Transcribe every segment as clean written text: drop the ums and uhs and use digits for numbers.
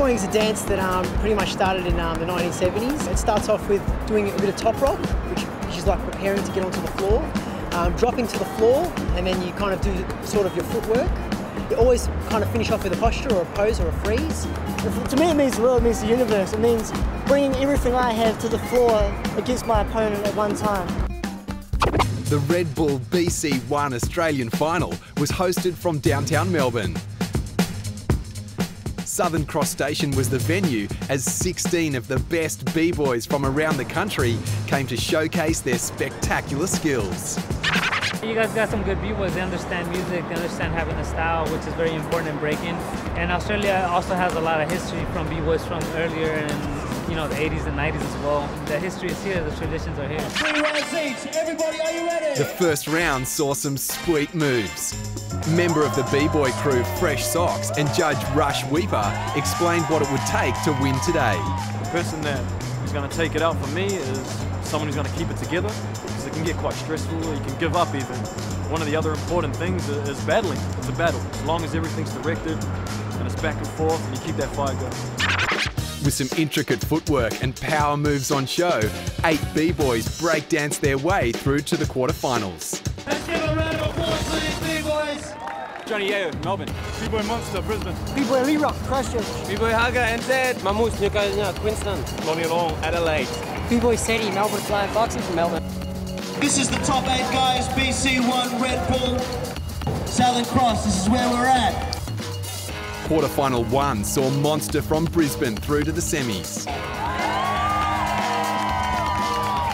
B-boying is a dance that pretty much started in the 1970s. It starts off with doing a bit of top rock, which is like preparing to get onto the floor, dropping to the floor, and then you kind of do sort of your footwork. You always kind of finish off with a posture or a pose or a freeze. To me it means the world, it means the universe. It means bringing everything I have to the floor against my opponent at one time. The Red Bull BC1 Australian final was hosted from downtown Melbourne. Southern Cross Station was the venue as 16 of the best b-boys from around the country came to showcase their spectacular skills. You guys got some good b-boys. They understand music, they understand having a style, which is very important in breaking. And Australia also has a lot of history from b-boys from earlier and, you know, the 80s and 90s as well. The history is here, the traditions are here. 3 rounds each. Everybody, are you ready? The first round saw some sweet moves. Member of the b-boy crew Fresh Socks and Judge Rush Weeper explained what it would take to win today. The person that is going to take it out for me is someone who's going to keep it together, because it can get quite stressful, you can give up even. One of the other important things is battling. It's a battle. As long as everything's directed and it's back and forth and you keep that fire going. With some intricate footwork and power moves on show, 8 b-boys breakdance their way through to the quarterfinals. Let's give a round of applause for these b-boys. Johnny Yeo, Melbourne. B-boy Monsta, Brisbane. B-boy Lee Rock, Christchurch. B-boy Haga, NZ. Mamoose, Newcastle, Queensland. Lonnie Long, Adelaide. B-boy Sadie, Melbourne. Flying Foxy from Melbourne. This is the top 8 guys, BC1 Red Bull. Southern Cross, this is where we're at. Quarterfinal 1 saw Monsta from Brisbane through to the semis.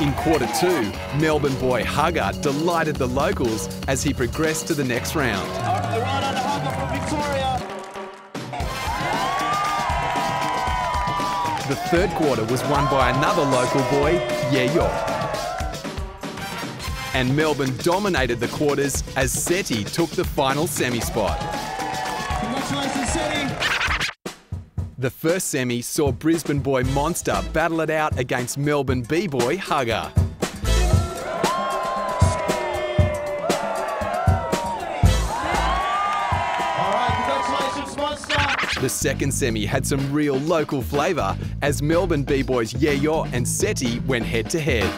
In quarter 2, Melbourne boy Hugger delighted the locals as he progressed to the next round. The right under Hugger from Victoria. The third quarter was won by another local boy, Yeyo. And Melbourne dominated the quarters as Seti took the final semi spot. Congratulations, Seti. The first semi saw Brisbane boy Monsta battle it out against Melbourne b-boy Hugger. Congratulations, Monsta. The second semi had some real local flavour as Melbourne b-boys Yeyo and Seti went head to head.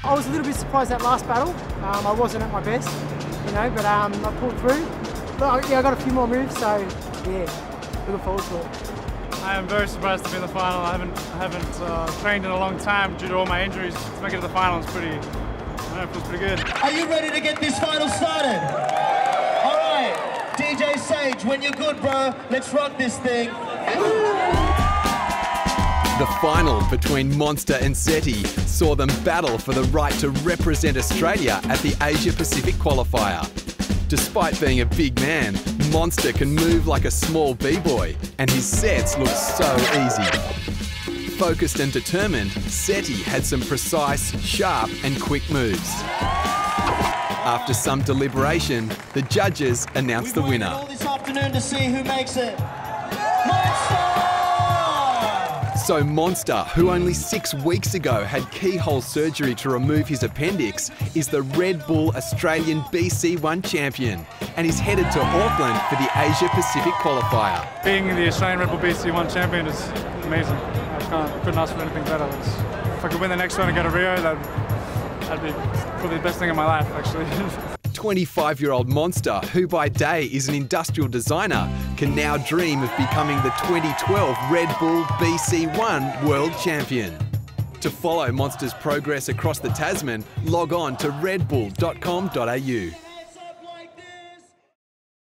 I was a little bit surprised that last battle. I wasn't at my best, you know, but I pulled through. But yeah, I got a few more moves, so yeah, looking forward to it. I am very surprised to be in the final. I haven't trained in a long time due to all my injuries. To make it to the final is it feels pretty good. Are you ready to get this final started? All right, DJ Sage, when you're good, bro, let's rock this thing. The final between Monsta and Seti saw them battle for the right to represent Australia at the Asia Pacific qualifier. Despite being a big man, Monsta can move like a small b-boy, and his sets look so easy. Focused and determined, Seti had some precise, sharp and quick moves. After some deliberation, the judges announced the winner. All this afternoon to see who makes it. Monsta! So Monsta, who only 6 weeks ago had keyhole surgery to remove his appendix, is the Red Bull Australian BC1 champion and is headed to Auckland for the Asia Pacific qualifier. Being the Australian Red Bull BC1 champion is amazing. Couldn't ask for anything better. If I could win the next one and go to Rio, that'd be probably the best thing in my life, actually. 25-year-old Monsta, who by day is an industrial designer, can now dream of becoming the 2012 Red Bull BC1 World Champion. To follow Monsta's progress across the Tasman, log on to redbull.com.au.